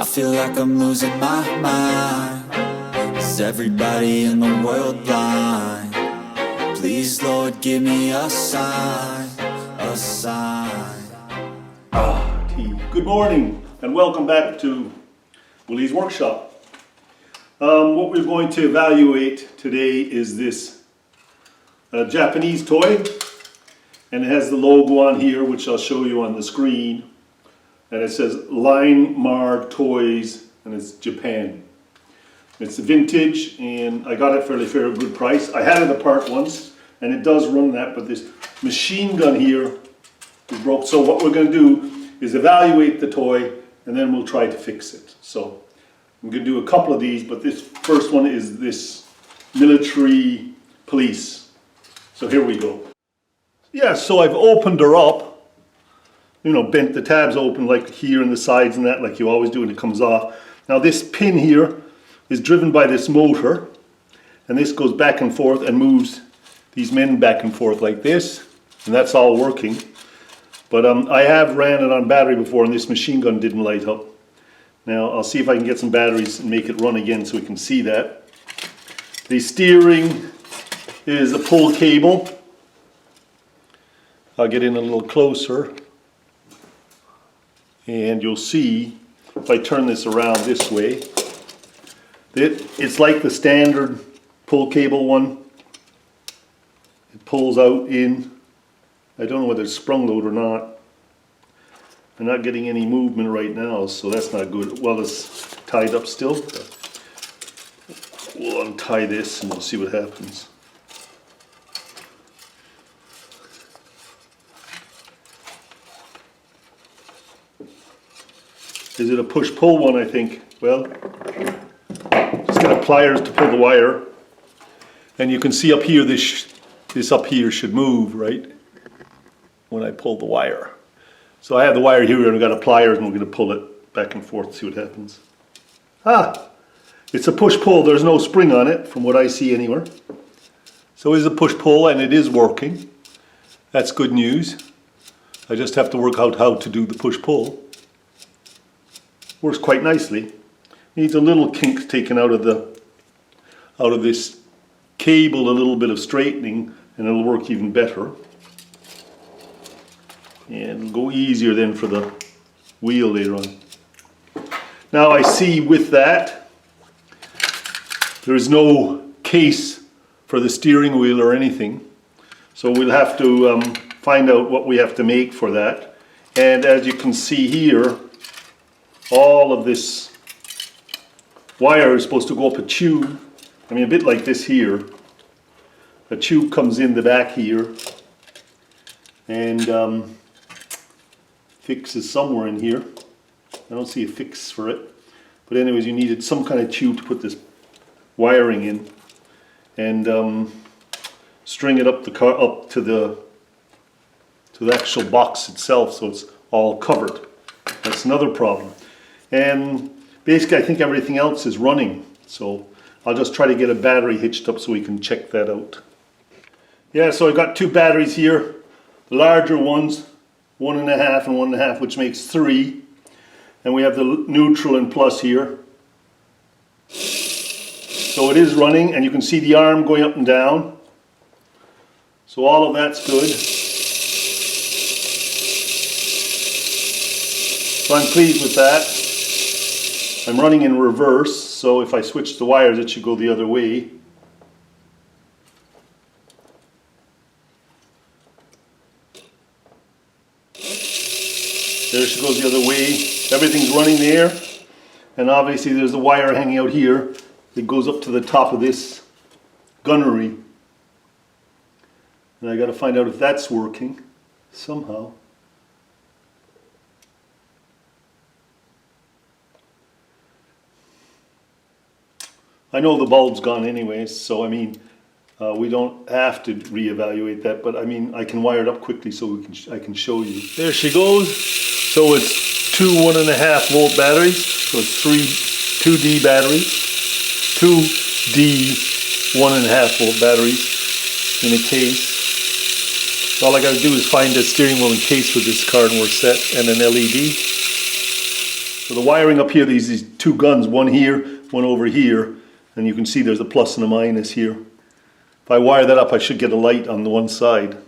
I feel like I'm losing my mind. Is everybody in the world blind? Please, Lord, give me a sign, a sign. Good morning and welcome back to Willie's Workshop. What we're going to evaluate today is this Japanese toy, and it has the logo on here, which I'll show you on the screen, and it says Line Mar Toys, and it's Japan. It's vintage, and I got it for a fairly good price. I had it apart once, and it does run that, but this machine gun here is broke. So what we're going to do is evaluate the toy, and then we'll try to fix it. So I'm going to do a couple of these, but this first one is this military police. So here we go. Yeah, so I've opened her up, bent the tabs open like here and the sides and that, like you always do, and it comes off. Now this pin here is driven by this motor, and this goes back and forth and moves these men back and forth like this, and that's all working. But I have ran it on battery before, and this machine gun didn't light up. Now I'll see if I can get some batteries and make it run again so we can see that. The steering is a pull cable. I'll get in a little closer, and you'll see if I turn this around this way, it's like the standard pull cable one. It pulls out in. I don't know whether it's sprung load or not. I'm not getting any movement right now, so that's not good. Well, it's tied up still. We'll untie this and we'll see what happens. Is it a push-pull one, I think? Well, just got pliers to pull the wire. And you can see up here, this up here should move, right? When I pull the wire. So I have the wire here and I've got a pliers, and we're going to pull it back and forth, see what happens. It's a push-pull. There's no spring on it from what I see anywhere. So it's a push-pull, and it is working. That's good news. I just have to work out how to do the push-pull. Works quite nicely. Needs a little kink taken out of this cable, a little bit of straightening, and it'll work even better. And it'll go easier then for the wheel later on. Now I see with that, there's no case for the steering wheel or anything. So we'll have to find out what we have to make for that. And as you can see here, all of this wire is supposed to go up a tube. I mean, a bit like this here. A tube comes in the back here, and fixes somewhere in here. I don't see a fix for it. But anyways, you needed some kind of tube to put this wiring in, and string it up to the actual box itself, so it's all covered. That's another problem. And basically I think everything else is running, so I'll just try to get a battery hitched up so we can check that out. Yeah, so I've got two batteries here, the larger ones, 1.5 and 1.5, which makes 3, and we have the neutral and plus here. So it is running, and you can see the arm going up and down, so all of that's good. So I'm pleased with that. I'm running in reverse, so if I switch the wires it should go the other way. There she goes the other way. Everything's running there, and obviously there's the wire hanging out here. It goes up to the top of this gunnery. And I got to find out if that's working somehow. I know the bulb's gone anyways, so I mean, we don't have to reevaluate that, but I mean, I can wire it up quickly so I can show you. There she goes. So it's two 1.5 volt batteries, so it's 2D batteries, 2D 1.5 volt batteries in a case. So all I got to do is find a steering wheel and case for this car, and we're set, and an LED. So the wiring up here, these two guns, one here, one over here, and you can see there's a plus and a minus here. If I wire that up, I should get a light on the one side.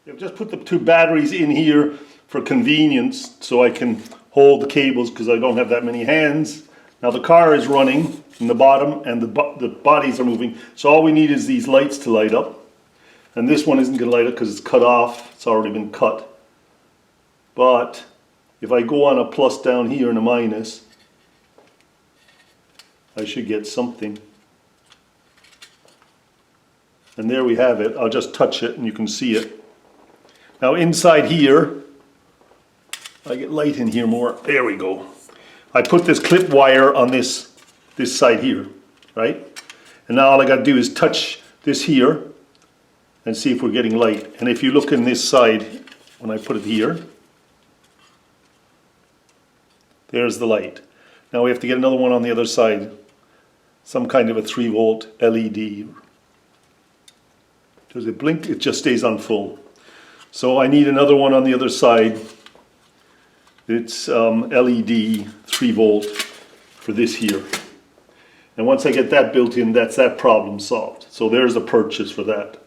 I've just put the two batteries in here for convenience so I can hold the cables because I don't have that many hands. Now the car is running in the bottom and the bodies are moving, so all we need is these lights to light up. And this one isn't going to light up because it's cut off, it's already been cut. But if I go on a plus down here and a minus, I should get something. And there we have it. I'll just touch it and you can see it. Now inside here, I get light in here more. There we go. I put this clip wire on this side here, right? And now all I got to do is touch this here and see if we're getting light. And if you look in this side, when I put it here, there's the light. Now we have to get another one on the other side. Some kind of a 3-volt LED. Does it blink? It just stays on full. So I need another one on the other side. It's LED 3-volt for this here. And once I get that built in, that's that problem solved. So there's a purchase for that.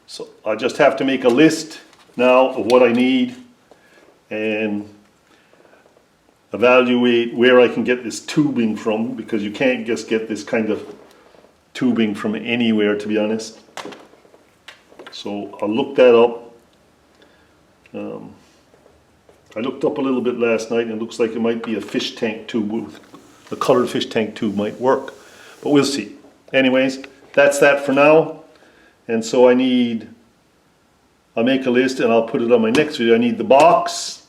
So I just have to make a list now of what I need and evaluate where I can get this tubing from, because you can't just get this kind of tubing from anywhere, to be honest. So I'll look that up. I looked up a little bit last night and it looks like it might be a fish tank tube. A colored fish tank tube might work, but we'll see. Anyways, that's that for now. And so I'll make a list and I'll put it on my next video. I need the box,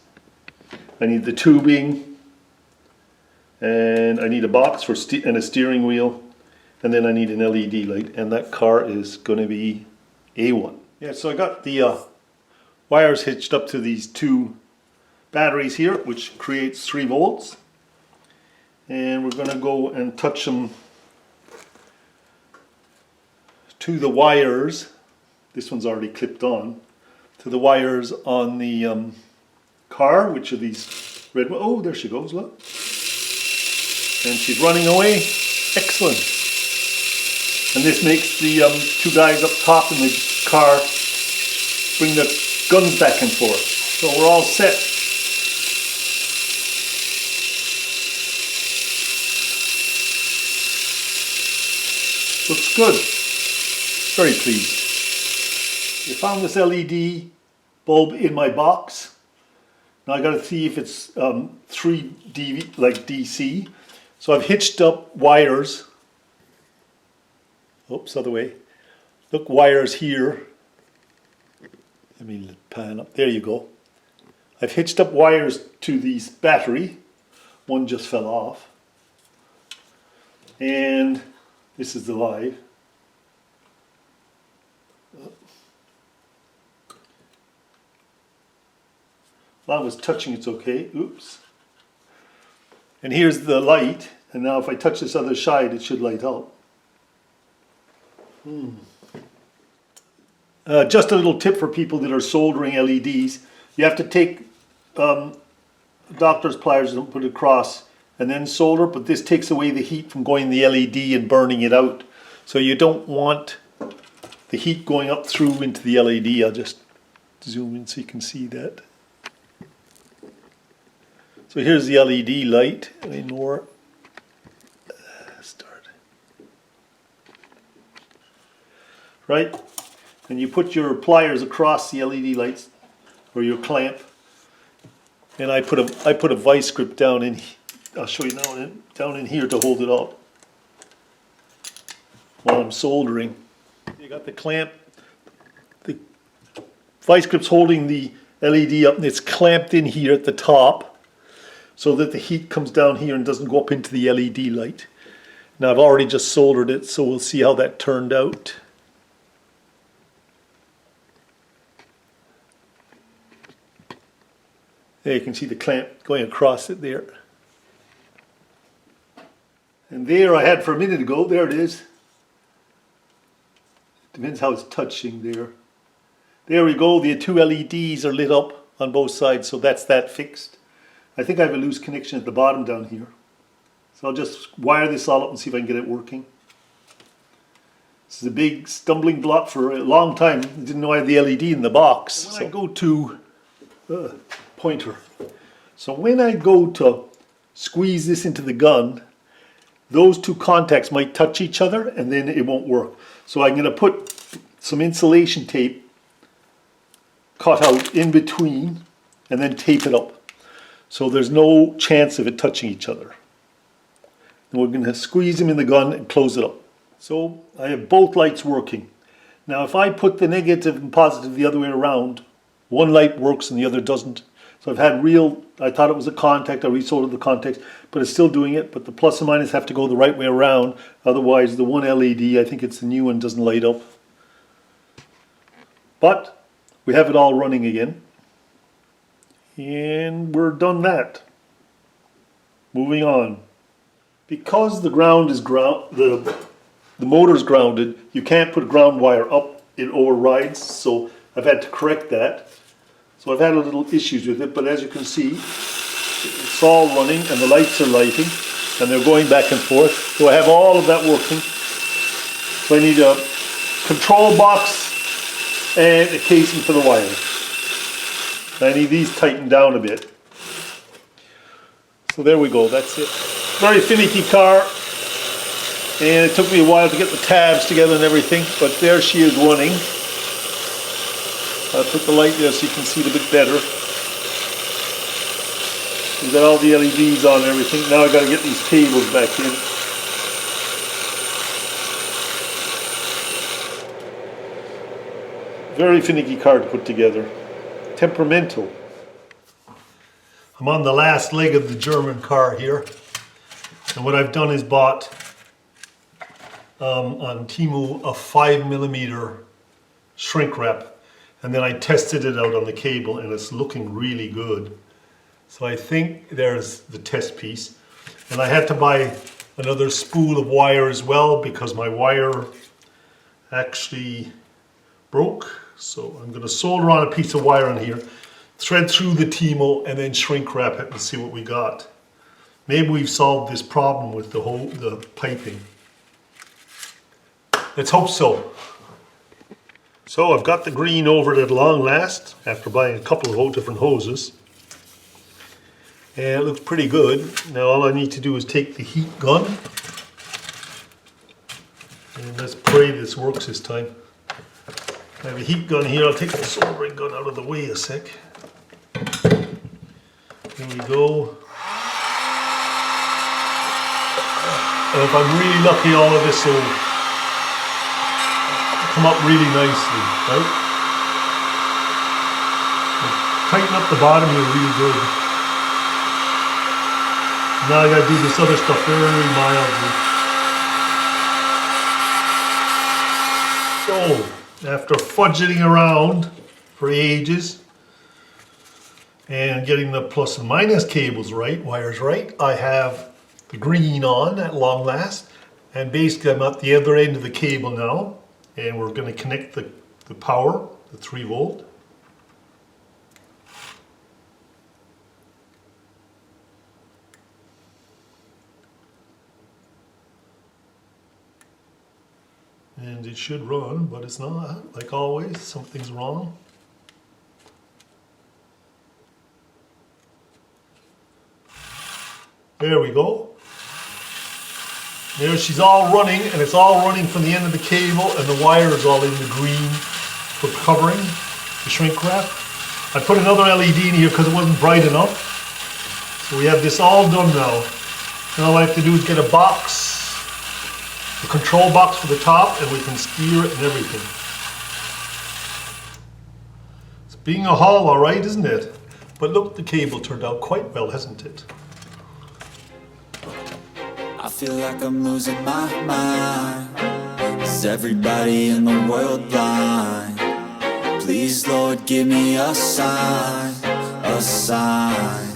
I need the tubing, and I need a box for and a steering wheel, and then I need an LED light, and that car is going to be A1. Yeah, so I got the wires hitched up to these two batteries here, which creates 3 volts. And we're going to go and touch them to the wires. This one's already clipped on. To the wires on the car, which are these red ones. Oh, there she goes, look. And she's running away. Excellent. And this makes the two guys up top in the car bring the guns back and forth. So we're all set. Looks good. Very pleased. I found this LED bulb in my box. Now I got to see if it's 3 dV, like DC. So I've hitched up wires. Oops, other way. Look, wires here. Let me pan up. There you go. I've hitched up wires to this battery. One just fell off. And this is the live. As long as touching it's okay. Oops. And here's the light. And now if I touch this other side, it should light up. Just a little tip for people that are soldering LEDs. You have to take doctor's pliers and put it across and then solder, but this takes away the heat from going in the LED and burning it out. So you don't want the heat going up through into the LED. I'll just zoom in so you can see that. So here's the LED light. More. Start. Right? And you put your pliers across the LED lights, or your clamp. And I put a vice grip down in. I'll show you now, down in here to hold it up while I'm soldering. You got the clamp. The vice grip's holding the LED up, and it's clamped in here at the top, so that the heat comes down here and doesn't go up into the LED light. Now I've already just soldered it, so we'll see how that turned out. There you can see the clamp going across it there. And there I had for a minute ago, there it is. Depends how it's touching there. There we go, the two LEDs are lit up. on both sides, so that's that fixed. I think I have a loose connection at the bottom down here. So I'll just wire this all up and see if I can get it working. This is a big stumbling block for a long time. I didn't know I had the LED in the box. When I go to pointer. So when I go to squeeze this into the gun, those two contacts might touch each other and then it won't work. So I'm going to put some insulation tape cut out in between and then tape it up. So there's no chance of it touching each other. And we're going to squeeze them in the gun and close it up. So I have both lights working. Now if I put the negative and positive the other way around, one light works and the other doesn't. So I've had I thought it was a contact, I resoldered the contacts, but it's still doing it. But the plus and minus have to go the right way around. Otherwise the one LED, I think it's the new one, doesn't light up. But we have it all running again. And we're done that. Moving on. Because the ground is the motor's grounded, you can't put ground wire up, it overrides, so I've had to correct that. So I've had a little issues with it, but as you can see, it's all running and the lights are lighting and they're going back and forth. So I have all of that working. So I need a control box and a casing for the wires. I need these tightened down a bit. So there we go, that's it. Very finicky car. And it took me a while to get the tabs together and everything, but there she is running. I'll put the light there so you can see it a bit better. We've got all the LEDs on and everything. Now I've got to get these cables back in. Very finicky car to put together. Temperamental. I'm on the last leg of the German car here. And what I've done is bought on Temu a 5mm shrink wrap. And then I tested it out on the cable and it's looking really good. So I think there's the test piece. And I had to buy another spool of wire as well because my wire actually broke. So I'm going to solder on a piece of wire on here, thread through the Temu and then shrink wrap it and see what we got. Maybe we've solved this problem with the piping. Let's hope so. So I've got the green over it at long last after buying a couple of different hoses. And it looks pretty good. Now all I need to do is take the heat gun. And let's pray this works this time. I have a heat gun here. I'll take the soldering gun out of the way a sec. There we go. And if I'm really lucky, all of this will come up really nicely, right? Tighten up the bottom here really good. Now I gotta do this other stuff very mildly. So, after fudging around for ages and getting the plus and minus cables right, wires right, I have the green on at long last. And basically I'm at the other end of the cable now. And we're going to connect the power, the 3 volt. And it should run, but it's not. Like always, something's wrong. There we go. There she's all running, and it's all running from the end of the cable, and the wire is all in the green for covering the shrink wrap. I put another LED in here because it wasn't bright enough. So we have this all done now. And all I have to do is get a box, a control box for the top, and we can steer it and everything. It's being a haul, all right, isn't it? But look, the cable turned out quite well, hasn't it? I feel like I'm losing my mind. Is everybody in the world blind? Please, Lord, give me a sign, a sign.